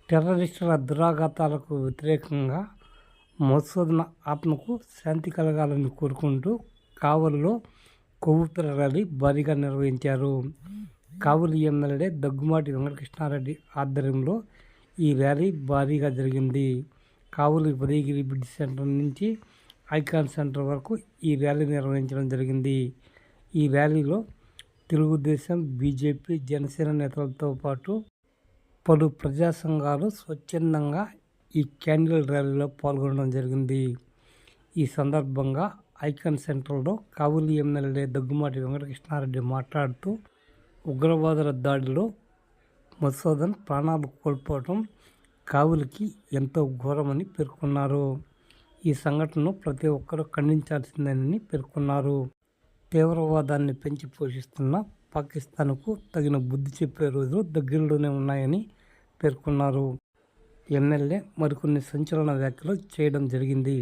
టెర్రరిస్టుల దురాఘాతాలకు వ్యతిరేకంగా మధుసూదన్ ఆత్మకు శాంతి కలగాలని కోరుకుంటూ కావలిలో కొవ్వొత్తుల ర్యాలీ భారీగా నిర్వహించారు. కావలి ఎమ్మెల్యే దగ్గుమాటి వెంకటకృష్ణారెడ్డి ఆధ్వర్యంలో ఈ ర్యాలీ భారీగా జరిగింది. కావలి ఉదయగిరి బ్రిడ్జ్ సెంటర్ నుంచి ఐకాన్ సెంటర్ వరకు ఈ ర్యాలీ నిర్వహించడం జరిగింది. ఈ ర్యాలీలో తెలుగుదేశం, బీజేపీ, జనసేన నేతలతో పాటు పలు ప్రజా సంఘాలు స్వచ్ఛందంగా ఈ క్యాండిల్ ర్యాలీలో పాల్గొనడం జరిగింది. ఈ సందర్భంగా ఐకాన్ సెంటర్లో కావలి ఎమ్మెల్యే దగ్గుమాటి వెంకటకృష్ణారెడ్డి మాట్లాడుతూ ఉగ్రవాదుల దాడిలో మధుసూదన్ ప్రాణాలు కోల్పోవడం కావలికి ఎంతో ఘోరమని పేర్కొన్నారు. ఈ సంఘటనను ప్రతి ఒక్కరూ ఖండించాల్సిందేనని పేర్కొన్నారు. తీవ్రవాదాన్ని పెంచి పోషిస్తున్న పాకిస్తాన్కు తగిన బుద్ధి చెప్పే రోజులు దగ్గరలోనే ఉన్నాయని పేర్కొన్నారు. ఎమ్మెల్యే మరికొన్ని సంచలన వ్యాఖ్యలు చేయడం జరిగింది.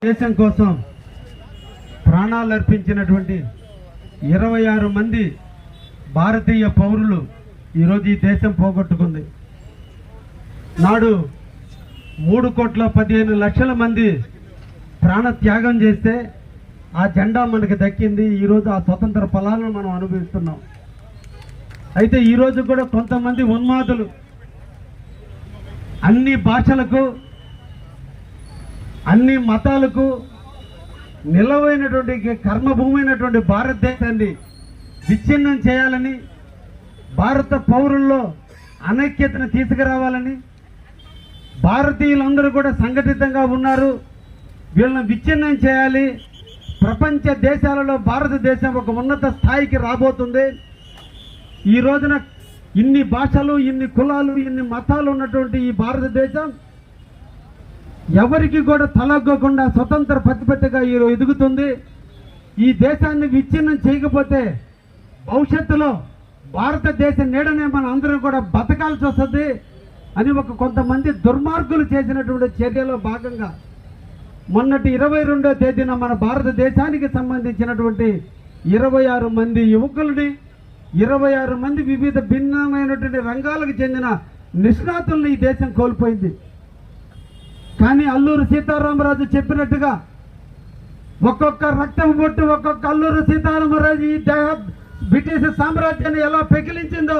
దేశం కోసం ప్రాణాలు అర్పించినటువంటి 26 మంది భారతీయ పౌరులు ఈరోజు ఈ దేశం పోగొట్టుకుంది. నాడు 3,15,00,000 మంది ప్రాణ త్యాగం చేస్తే ఆ జెండా మనకు దక్కింది. ఈరోజు ఆ స్వతంత్ర ఫలాలను మనం అనుభవిస్తున్నాం. అయితే ఈరోజు కూడా కొంతమంది ఉన్మాదులు అన్ని భాషలకు, అన్ని మతాలకు నిలవైనటువంటి కర్మభూమైనటువంటి భారతదేశాన్ని విచ్ఛిన్నం చేయాలని, భారత పౌరుల్లో అనైక్యతను తీసుకురావాలని, భారతీయులందరూ కూడా సంఘటితంగా ఉన్నారు, వీళ్ళని విచ్ఛిన్నం చేయాలి, ప్రపంచ దేశాలలో భారతదేశం ఒక ఉన్నత స్థాయికి రాబోతుంది. ఈ రోజున ఇన్ని భాషలు, ఇన్ని కులాలు, ఇన్ని మతాలు ఉన్నటువంటి ఈ భారతదేశం ఎవరికి కూడా తలగ్గకుండా స్వతంత్ర ప్రతిపత్తిగా ఈరోజు ఎదుగుతుంది. ఈ దేశాన్ని విచ్ఛిన్నం చేయకపోతే భవిష్యత్తులో భారతదేశ నీడనే మన అందరం కూడా బతకాల్సి వస్తుంది అని కొంతమంది దుర్మార్గులు చేసినటువంటి చర్యలో భాగంగా మొన్నటి 22వ తేదీన మన భారతదేశానికి సంబంధించినటువంటి 26 మంది యువకుల్ని, 26 మంది వివిధ భిన్నమైనటువంటి రంగాలకు చెందిన నిష్ణాతుల్ని ఈ దేశం కోల్పోయింది. కానీ అల్లూరి సీతారామరాజు చెప్పినట్టుగా ఒక్కొక్క రక్తం బొట్టు, ఒక్కొక్క అల్లూరి సీతారామరాజు ఈ బ్రిటిష్ సామ్రాజ్యాన్ని ఎలా పెకిలించిందో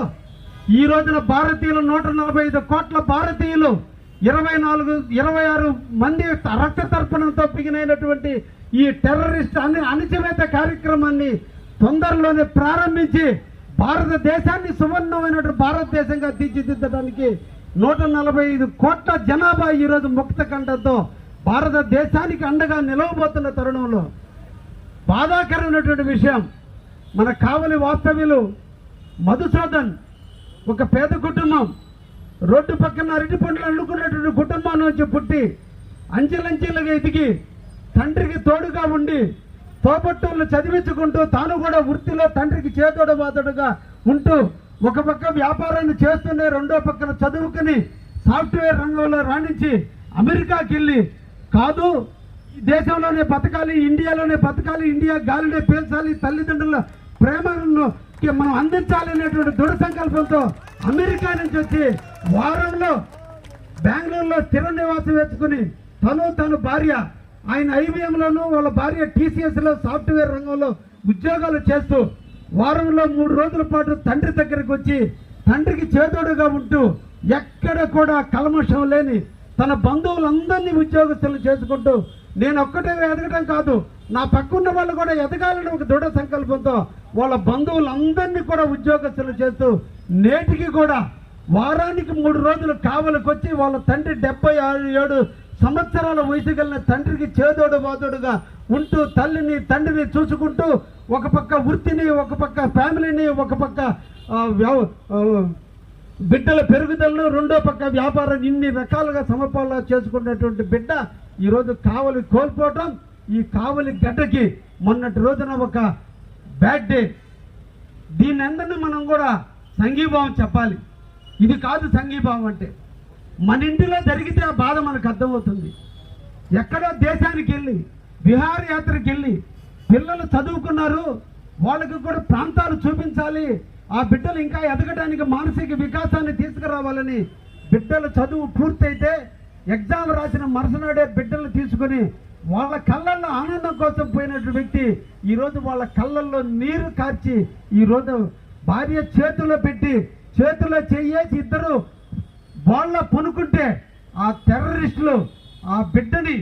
ఈ రోజున భారతీయులు 145 కోట్ల భారతీయులు 26 మంది రక్త తర్పణంతో పిగినైనటువంటి ఈ టెర్రరిస్ట్ అణచివేత కార్యక్రమాన్ని తొందరలోనే ప్రారంభించి భారతదేశాన్ని సువర్ణమైనటువంటి భారతదేశంగా తీర్చిదిద్దడానికి 145 కోట్ల జనాభా ఈరోజు ముక్త కంఠంతో భారతదేశానికి అండగా నిలవబోతున్న తరుణంలో బాధాకరమైనటువంటి విషయం, మన కావలి వాస్తవ్యులు మధుసూదన్ ఒక పేద కుటుంబం, రోడ్డు పక్కన అరటి పండ్లు అల్లుకున్నటువంటి కుటుంబం నుంచి పుట్టి అంచెలంచెలుగా ఎదిగి తండ్రికి తోడుగా ఉండి తోబట్టువులు చదివించుకుంటూ తాను కూడా వృత్తిలో తండ్రికి చేతోడు బాతోడుగా ఉంటూ ఒక పక్క వ్యాపారాన్ని చేస్తూనే రెండో పక్కన చదువుకుని సాఫ్ట్వేర్ రంగంలో రాణించి అమెరికాకి వెళ్ళి కాదు ఈ దేశంలోనే బతకాలి, ఇండియాలోనే బతకాలి, ఇండియా గాలినే పీల్చాలి, తల్లిదండ్రుల ప్రేమను మనం అందించాలి అనేటువంటి దృఢ సంకల్పంతో అమెరికా నుంచి వచ్చి వారంలో బెంగళూరులో స్థిర నివాసం వేసుకుని తను భార్య, ఆయన ఐబిఎంలోను, వాళ్ళ భార్య టీసీఎస్లో సాఫ్ట్వేర్ రంగంలో ఉద్యోగాలు చేస్తూ వారంలో 3 రోజుల పాటు తండ్రి దగ్గరికి వచ్చి తండ్రికి చేదోడుగా ఉంటూ ఎక్కడ కూడా కల్మషం లేని తన బంధువులందరినీ ఉద్యోగస్తులు చేసుకుంటూ నేను ఒక్కటే ఎదగడం కాదు, నా పక్కన్న వాళ్ళు కూడా ఎదగాలని ఒక దృఢ సంకల్పంతో వాళ్ళ బంధువులందరినీ కూడా ఉద్యోగస్తులు చేస్తూ నేటికి కూడా వారానికి 3 రోజులు కావలికి వచ్చి వాళ్ళ తండ్రి 77 సంవత్సరాల వయసు కలిగిన తండ్రికి చేదోడు బాదోడుగా ఉంటూ తల్లిని తండ్రిని చూసుకుంటూ ఒక పక్క వృత్తిని, ఒక పక్క ఫ్యామిలీని, ఒక పక్క బిడ్డల పెరుగుదలను, రెండో పక్క వ్యాపారం, ఇన్ని రకాలుగా సమపాలన చేసుకున్నటువంటి బిడ్డ ఈరోజు కావలి కోల్పోవటం, ఈ కావలి గడ్డకి మొన్నటి రోజున ఒక బ్యాడ్ డే. దీన్ని అందరినీ మనం కూడా సంఘీభావం చెప్పాలి. ఇది కాదు సంఘీభావం అంటే. మన ఇంటిలో జరిగితే ఆ బాధ మనకు అర్థమవుతుంది. ఎక్కడో దేశానికి వెళ్ళి విహారయాత్రకి వెళ్ళి పిల్లలు చదువుకున్నారు, వాళ్ళకి కూడా ప్రాంతాలు చూపించాలి, ఆ బిడ్డలు ఇంకా ఎదగడానికి మానసిక వికాసాన్ని తీసుకురావాలని బిడ్డల చదువు పూర్తయితే ఎగ్జామ్ రాసిన మరుసనాడే బిడ్డలు తీసుకుని వాళ్ళ కళ్ళల్లో ఆనందం కోసం పోయినటువంటి వ్యక్తి ఈరోజు వాళ్ళ కళ్ళల్లో నీరు కార్చి ఈరోజు భార్య చేతిలో పెట్టి చేతిలో చెయ్యేసి ఇద్దరు వాళ్ళ పనుకుంటే ఆ టెర్రరిస్టులు ఆ బిడ్డని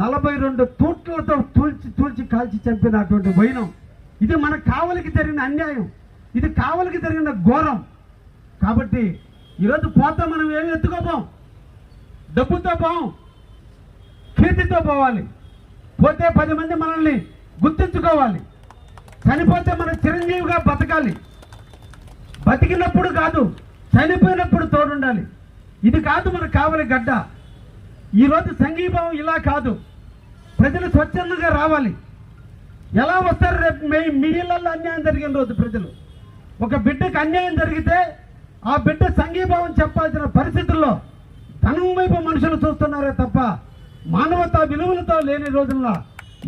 42 తూట్లతో తూల్చి కాల్చి చంపినటువంటి వైనం. ఇది మన కావలికి జరిగిన అన్యాయం, ఇది కావలికి జరిగిన ఘోరం. కాబట్టి ఈరోజు పోతే మనం ఏమి ఎత్తుకోపోం, డబ్బుతో పోం, కీర్తితో పోవాలి. పోతే 10 మంది మనల్ని గుర్తించుకోవాలి. చనిపోతే మనం చిరంజీవిగా బతకాలి. బతికినప్పుడు కాదు, చనిపోయినప్పుడు తోడుండాలి. ఇది కాదు మన కావలి గడ్డ. ఈరోజు సంఘీభావం ఇలా కాదు, ప్రజలు స్వచ్ఛందంగా రావాలి. ఎలా వస్తారు? రేపు మీ ఇళ్లలో అన్యాయం జరిగిన రోజు ప్రజలు ఒక బిడ్డకు అన్యాయం జరిగితే ఆ బిడ్డ సంఘీభావం చెప్పాల్సిన పరిస్థితుల్లో ధనం వైపు మనుషులు చూస్తున్నారే తప్ప మానవతా విలువలతో లేని రోజుల్లో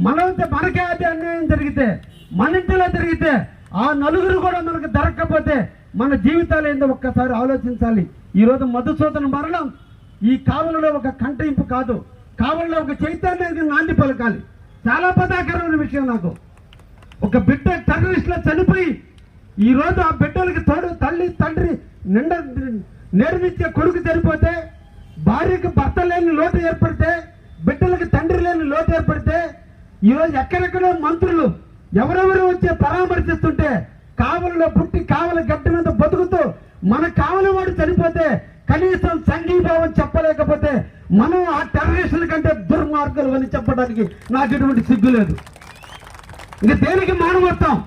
మనకే అది అన్యాయం జరిగితే, మన ఇంటిలో జరిగితే ఆ నలుగురు కూడా మనకు దొరక్కపోతే మన జీవితాలు ఏందో ఒక్కసారి ఆలోచించాలి. ఈరోజు మధుసూదన మరణం ఈ కావలిలో ఒక కంటింపు కాదు, కావలిలో ఒక చైతన్యానికి నాంది పలకాలి. చాలా బాధాకరమైన విషయం నాకు. ఒక బిడ్డ టెర్రరిస్టులో చనిపోయి ఈరోజు ఆ బిడ్డలకి తోడు తల్లి తండ్రి నేర్మించే కొడుకు చనిపోతే, భార్యకి భర్త లేని లోటు ఏర్పడితే, బిడ్డలకి తండ్రి లేని లోటు ఏర్పడితే ఈరోజు ఎక్కడెక్కడో మంత్రులు ఎవరెవరు వచ్చి పరామర్శిస్తుంటే కావలిలో పుట్టి కావలి గడ్డ మీద బతుకుతూ మన కావలి వాడు చనిపోతే కనీసం సంఘీభావం చెప్పలేకపోతే మనం ఆ టెర్రరిస్టుల కంటే దుర్మార్గులు అని చెప్పడానికి నాకు ఎటువంటి సిగ్గు లేదు. ఇంక దేనికి మానవత్వం?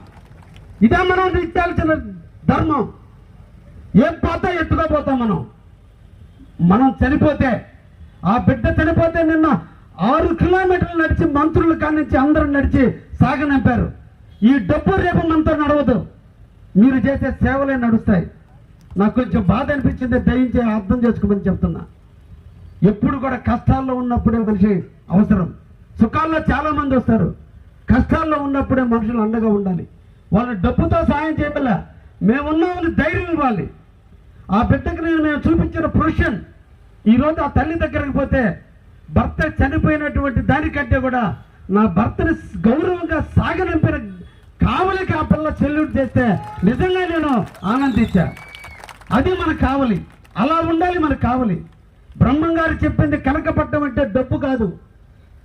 ఇదే మనం ఇచ్చాల్సిన ధర్మం. ఏం పోతా ఎత్తుకోపోతాం మనం చనిపోతే, ఆ బిడ్డ చనిపోతే నిన్న 6 కిలోమీటర్లు నడిచి మంత్రులు కానించి అందరూ నడిచి సాగనంపారు. ఈ డబ్బు రేపు మనతో నడవదు, మీరు చేసే సేవలే నడుస్తాయి. నాకు కొంచెం బాధ అనిపించింది, దయించి అర్థం చేసుకోమని చెప్తున్నా. ఎప్పుడు కూడా కష్టాల్లో ఉన్నప్పుడే మనిషి అవసరం. సుఖాల్లో చాలా మంది వస్తారు, కష్టాల్లో ఉన్నప్పుడే మనుషులు అండగా ఉండాలి. వాళ్ళ డబ్బుతో సాయం చేయగల మేమున్నామని ధైర్యం ఇవ్వాలి. ఆ బిడ్డకి మేము చూపించిన ప్రొఫెషన్ ఈరోజు ఆ తల్లి దగ్గరికి పోతే భర్త చనిపోయినటువంటి దానికంటే కూడా నా భర్తని గౌరవంగా సాగనంపిన కావలికి ఆ పిల్ల సెల్యూట్ చేస్తే నిజంగా నేను ఆనందించా. అది మనకు కావాలి, అలా ఉండాలి మనకు కావాలి. బ్రహ్మం గారు చెప్పింది కనకపట్టం అంటే డబ్బు కాదు,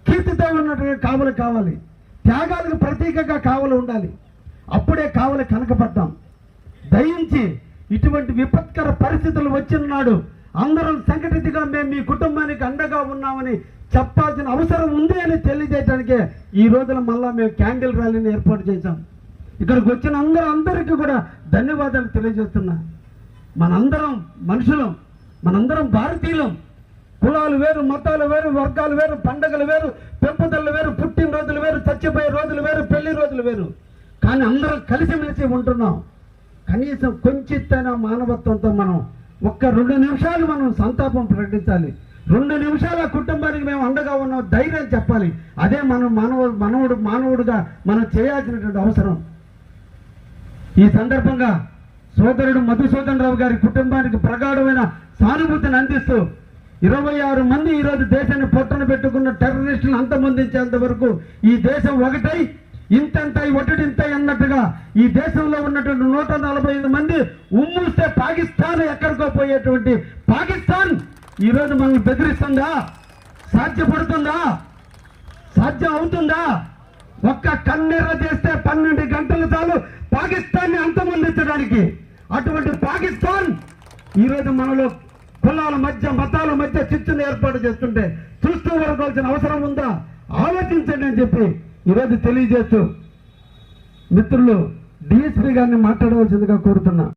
కీర్తితో ఉన్నట్టుగా కావలి కావాలి. త్యాగాలకు ప్రతీకగా కావలి ఉండాలి, అప్పుడే కావలి కనకపట్టం. దయించి ఇటువంటి విపత్కర పరిస్థితులు వచ్చిన నాడు అందరం సంఘటితగా మేము మీ కుటుంబానికి అండగా ఉన్నామని చెప్పాల్సిన అవసరం ఉంది అని తెలియజేయడానికే ఈ రోజున మళ్ళా మేము క్యాండిల్ ర్యాలీని ఏర్పాటు చేశాం. ఇక్కడికి వచ్చిన అందరికీ కూడా ధన్యవాదాలు తెలియజేస్తున్నా. మనందరం మనుషులం, మనందరం భారతీయులం. కులాలు వేరు, మతాలు వేరు, వర్గాలు వేరు, పండగలు వేరు, పెంపుదలు వేరు, పుట్టినరోజులు వేరు, చచ్చిపోయే రోజులు వేరు, పెళ్లి రోజులు వేరు. కానీ అందరం కలిసిమెలిసి ఉంటున్నాం. కనీసం కొంచెత్తైన మానవత్వంతో మనం ఒక్క 2 నిమిషాలు మనం సంతాపం ప్రకటించాలి. 2 నిమిషాల కుటుంబానికి మేము అండగా ఉన్నాం ధైర్యం చెప్పాలి. అదే మనం మానవుడుగా మనం చేయాల్సినటువంటి అవసరం. ఈ సందర్భంగా సోదరుడు మధుసూదన్ రావు గారి కుటుంబానికి ప్రగాఢమైన సానుభూతిని అందిస్తూ 26 మంది ఈరోజు దేశాన్ని పొట్టన పెట్టుకున్న టెర్రరిస్టులను అంతమొందించేంత వరకు ఈ దేశం ఒకటై ఇంతంతై ఒట్టడింతై అన్నట్టుగా ఈ దేశంలో ఉన్నటువంటి 145 మంది ఉమ్మూస్తే పాకిస్తాన్ ఎక్కడికో పోయేటువంటి పాకిస్తాన్ ఈరోజు మనల్ని బెదిరిస్తుందా? సాధ్యపడుతుందా? సాధ్యం అవుతుందా? ఒక్క కన్నెర్ర చేస్తే 12 గంటలు చాలు పాకిస్తాన్ని అంతమొందించడానికి. అటువంటి పాకిస్తాన్ ఈరోజు మనలో కులాల మధ్య మతాల మధ్య చిచ్చును ఏర్పాటు చేస్తుంటే చూస్తూ వరకోవాల్సిన అవసరం ఉందా? ఆలోచించండి అని చెప్పి ఈరోజు తెలియజేస్తూ మిత్రులు డిఎస్పీ గారిని మాట్లాడవలసిందిగా కోరుతున్నా.